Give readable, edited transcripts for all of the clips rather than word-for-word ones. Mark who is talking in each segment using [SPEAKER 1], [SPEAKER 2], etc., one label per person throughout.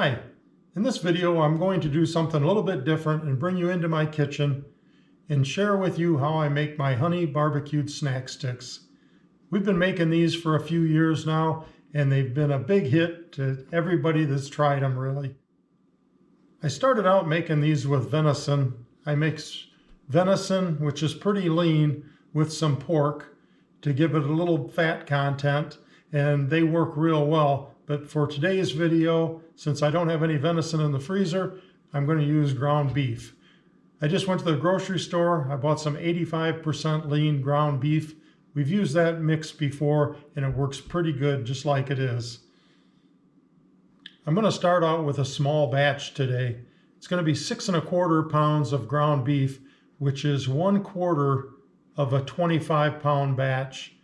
[SPEAKER 1] Hi, in this video I'm going to do something a little bit different and bring you into my kitchen and share with you how I make my honey barbecued snack sticks. We've been making these for a few years now and they've been a big hit to everybody that's tried them really. I started out making these with venison. I mix venison, which is pretty lean, with some pork to give it a little fat content, and they work real well. But for today's video, since I don't have any venison in the freezer, I'm going to use ground beef. I just went to the grocery store. I bought some 85% lean ground beef. We've used that mix before and it works pretty good just like it is. I'm going to start out with a small batch today. It's going to be 6 1/4 pounds of ground beef, which is 1/4 of a 25-pound batch.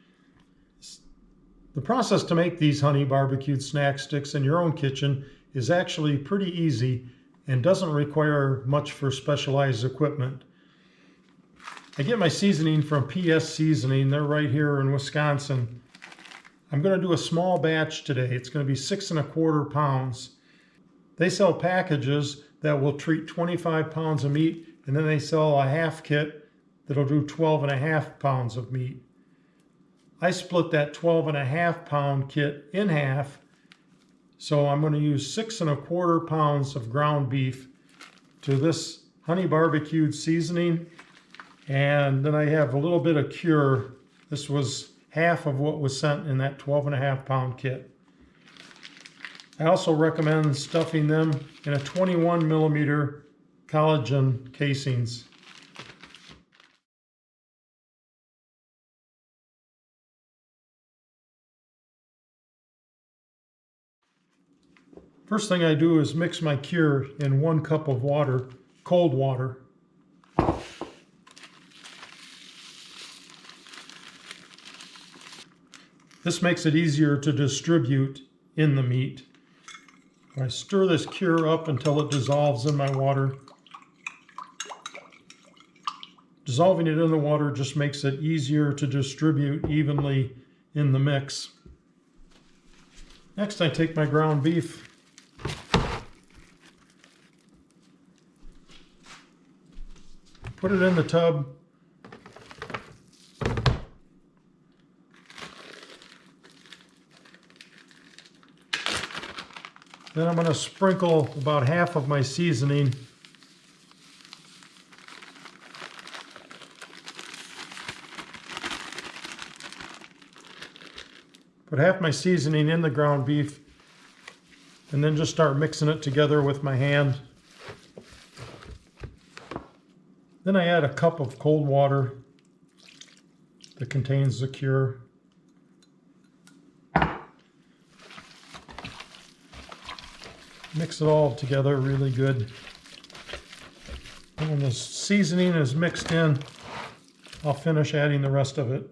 [SPEAKER 1] The process to make these honey barbecued snack sticks in your own kitchen is actually pretty easy and doesn't require much for specialized equipment. I get my seasoning from PS Seasoning. They're right here in Wisconsin. I'm going to do a small batch today. It's going to be 6 1/4 pounds. They sell packages that will treat 25 pounds of meat, and then they sell a half kit that'll do 12 1/2 pounds of meat. I split that 12 1/2 pound kit in half, so I'm going to use 6 1/4 pounds of ground beef to this honey barbecued seasoning, and then I have a little bit of cure. This was half of what was sent in that 12 1/2 pound kit. I also recommend stuffing them in a 21 millimeter collagen casings. First thing I do is mix my cure in 1 cup of water, cold water. This makes it easier to distribute in the meat. I stir this cure up until it dissolves in my water. Dissolving it in the water just makes it easier to distribute evenly in the mix. Next, I take my ground beef. Put it in the tub. Then I'm going to sprinkle about half of my seasoning. Put half my seasoning in the ground beef and then just start mixing it together with my hand. Then I add a cup of cold water that contains the cure. Mix it all together really good. And when the seasoning is mixed in, I'll finish adding the rest of it.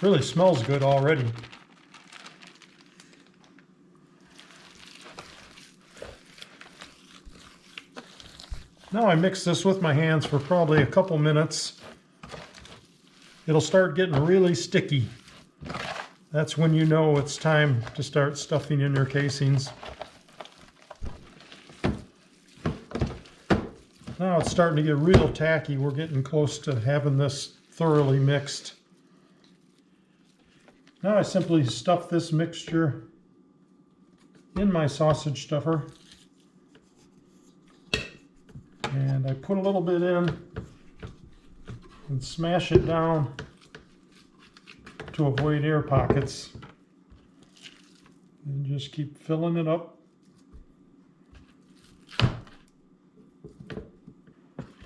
[SPEAKER 1] Really smells good already. Now I mix this with my hands for probably a couple minutes. It'll start getting really sticky. That's when you know it's time to start stuffing in your casings. Now it's starting to get real tacky. We're getting close to having this thoroughly mixed. Now I simply stuff this mixture in my sausage stuffer. And I put a little bit in and smash it down to avoid air pockets. And just keep filling it up.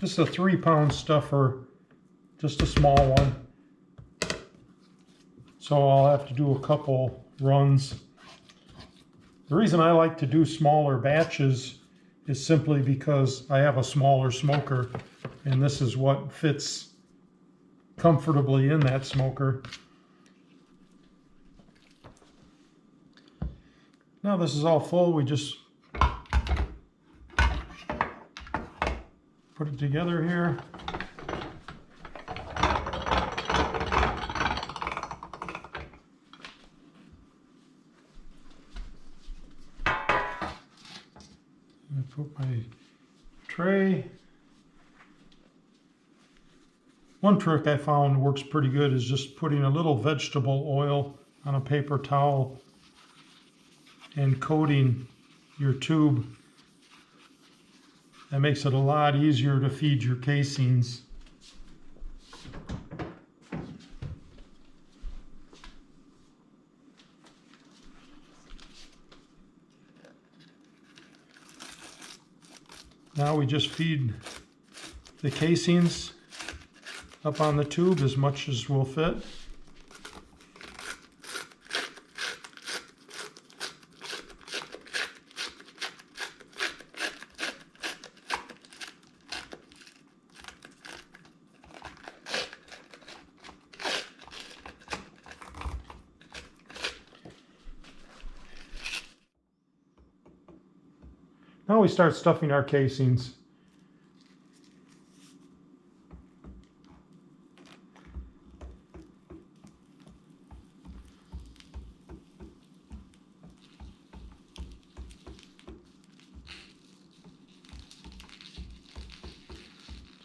[SPEAKER 1] This is a 3-pound stuffer, just a small one. So I'll have to do a couple runs. The reason I like to do smaller batches is simply because I have a smaller smoker, and this is what fits comfortably in that smoker. Now this is all full, we just put it together here. tray. One trick I found works pretty good is just putting a little vegetable oil on a paper towel and coating your tube. That makes it a lot easier to feed your casings. Now we just feed the casings up on the tube as much as will fit. Now we start stuffing our casings.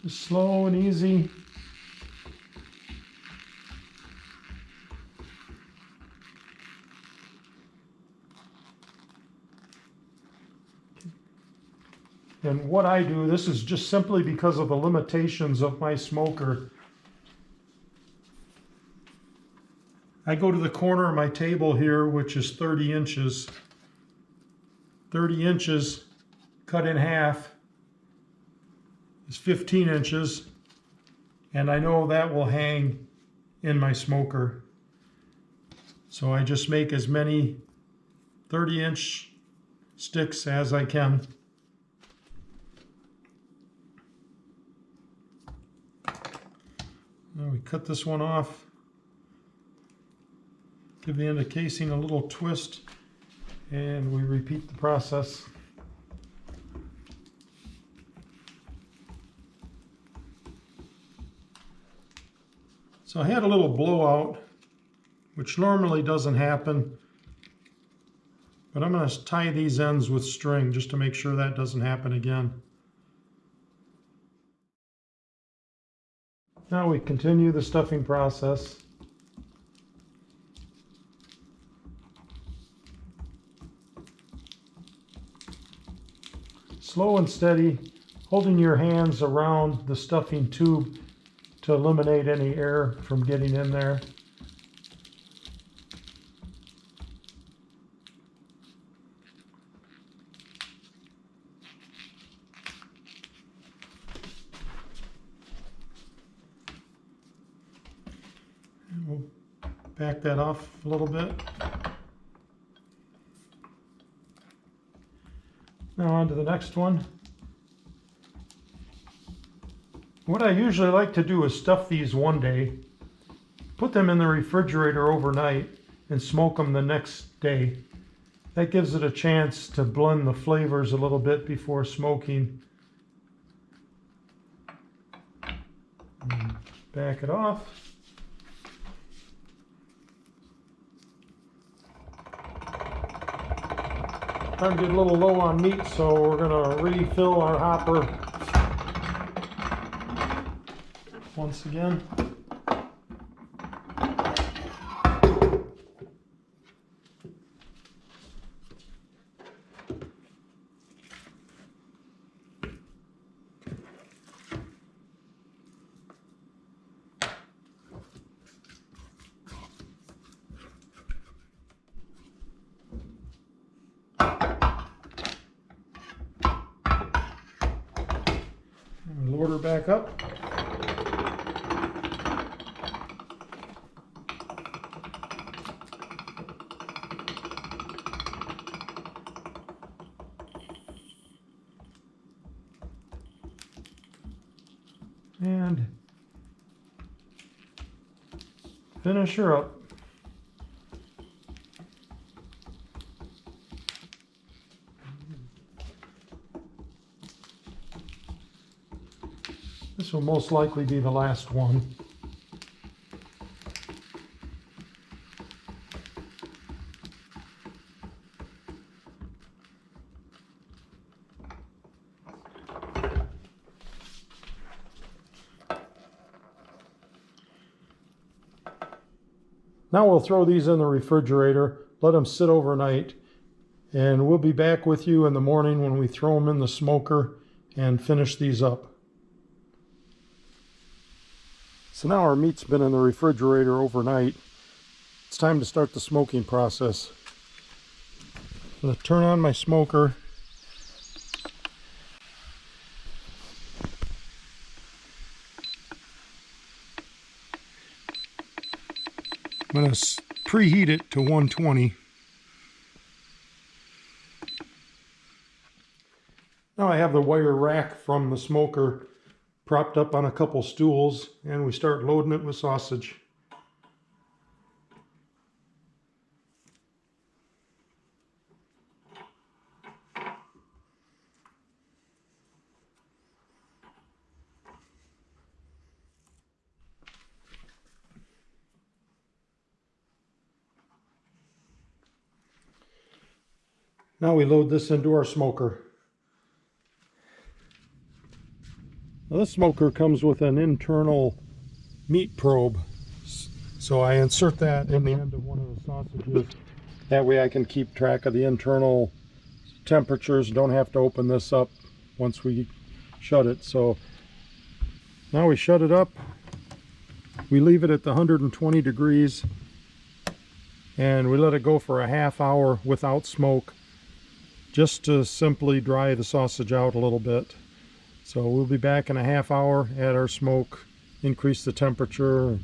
[SPEAKER 1] Just slow and easy. And what I do, this is just simply because of the limitations of my smoker. I go to the corner of my table here, which is 30 inches. 30 inches cut in half is 15 inches, and I know that will hang in my smoker. So I just make as many 30-inch sticks as I can. Now we cut this one off, give the end of casing a little twist, and we repeat the process. So I had a little blowout, which normally doesn't happen, but I'm going to tie these ends with string just to make sure that doesn't happen again. Now we continue the stuffing process. Slow and steady, holding your hands around the stuffing tube to eliminate any air from getting in there. And we'll back that off a little bit. Now on to the next one. What I usually like to do is stuff these one day, put them in the refrigerator overnight, and smoke them the next day. That gives it a chance to blend the flavors a little bit before smoking. Back it off. Time to get a little low on meat, so we're going to refill our hopper once again. Load her back up. And finish her up. This will most likely be the last one. Now we'll throw these in the refrigerator, let them sit overnight, and we'll be back with you in the morning when we throw them in the smoker and finish these up. So now our meat's been in the refrigerator overnight. It's time to start the smoking process. I'm going to turn on my smoker. I'm going to preheat it to 120. Now I have the wire rack from the smoker propped up on a couple stools, and we start loading it with sausage. Now we load this into our smoker. Now this smoker comes with an internal meat probe, so I insert that in the end of one of the sausages. That way I can keep track of the internal temperatures, don't have to open this up once we shut it. So now we shut it up, we leave it at the 120 degrees, and we let it go for a half hour without smoke, just to simply dry the sausage out a little bit. So we'll be back in a half hour, add our smoke, increase the temperature.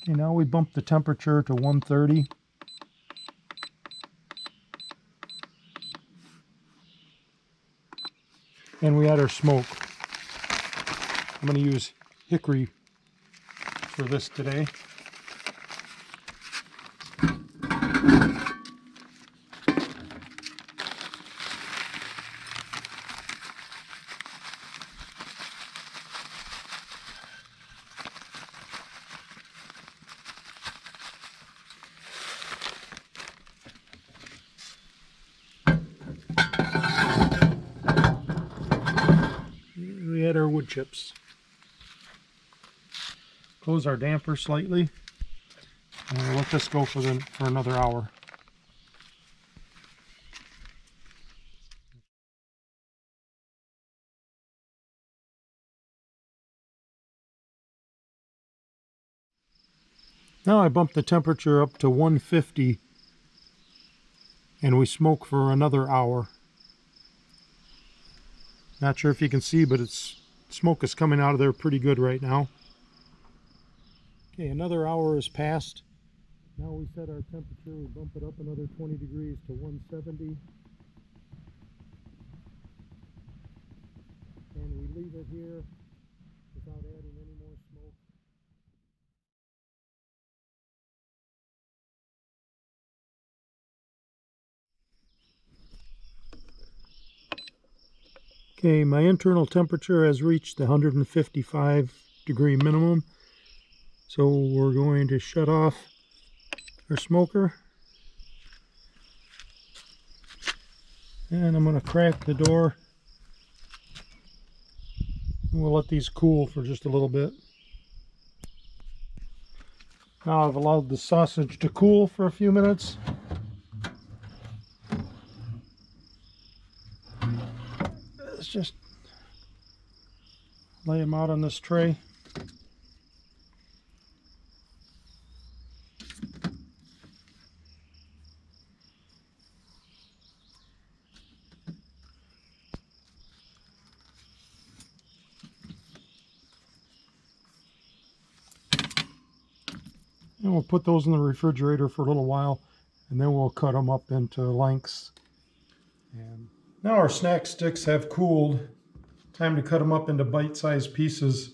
[SPEAKER 1] Okay, now we bump the temperature to 130. And we add our smoke. I'm going to use hickory for this today. We add our wood chips. Close our damper slightly, and we'll let this go for another hour. Now I bump the temperature up to 150, and we smoke for another hour. Not sure if you can see, but smoke is coming out of there pretty good right now. Okay, another hour has passed. Now we set our temperature, we bump it up another 20 degrees to 170. And we leave it here without adding any more smoke. Okay, my internal temperature has reached the 155 degree minimum. So we're going to shut off our smoker. And I'm going to crack the door. And we'll let these cool for just a little bit. Now I've allowed the sausage to cool for a few minutes. Let's just lay them out on this tray. And we'll put those in the refrigerator for a little while, and then we'll cut them up into lengths. And now our snack sticks have cooled. Time to cut them up into bite-sized pieces.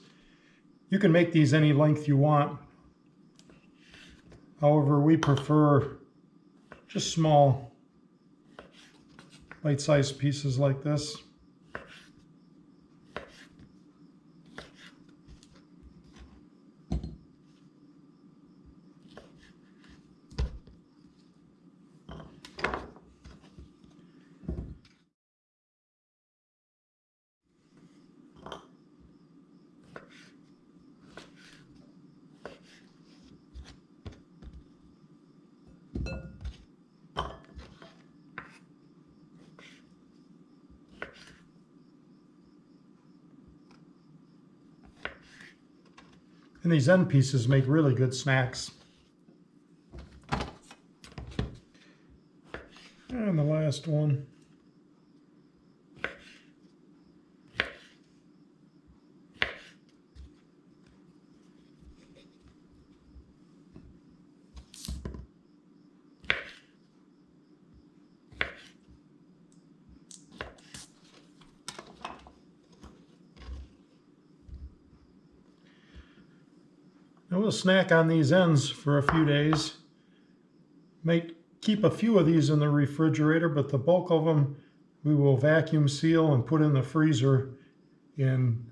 [SPEAKER 1] You can make these any length you want. However, we prefer just small bite-sized pieces like this. And these end pieces make really good snacks. And the last one. And we'll snack on these ends for a few days. Might keep a few of these in the refrigerator, but the bulk of them we will vacuum seal and put in the freezer in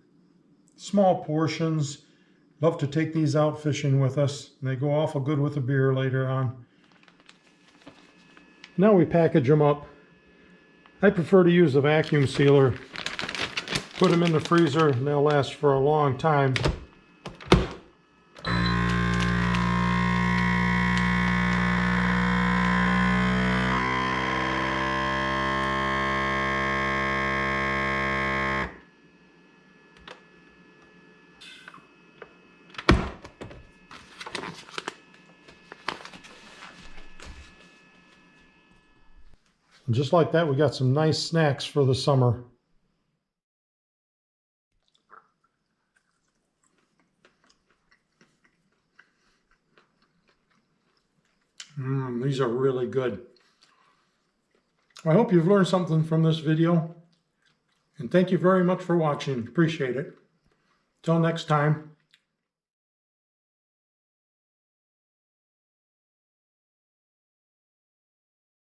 [SPEAKER 1] small portions. Love to take these out fishing with us. They go awful good with a beer later on. Now we package them up. I prefer to use a vacuum sealer. Put them in the freezer and they'll last for a long time. And just like that, we got some nice snacks for the summer. These are really good. I hope you've learned something from this video. And thank you very much for watching. Appreciate it. Till next time.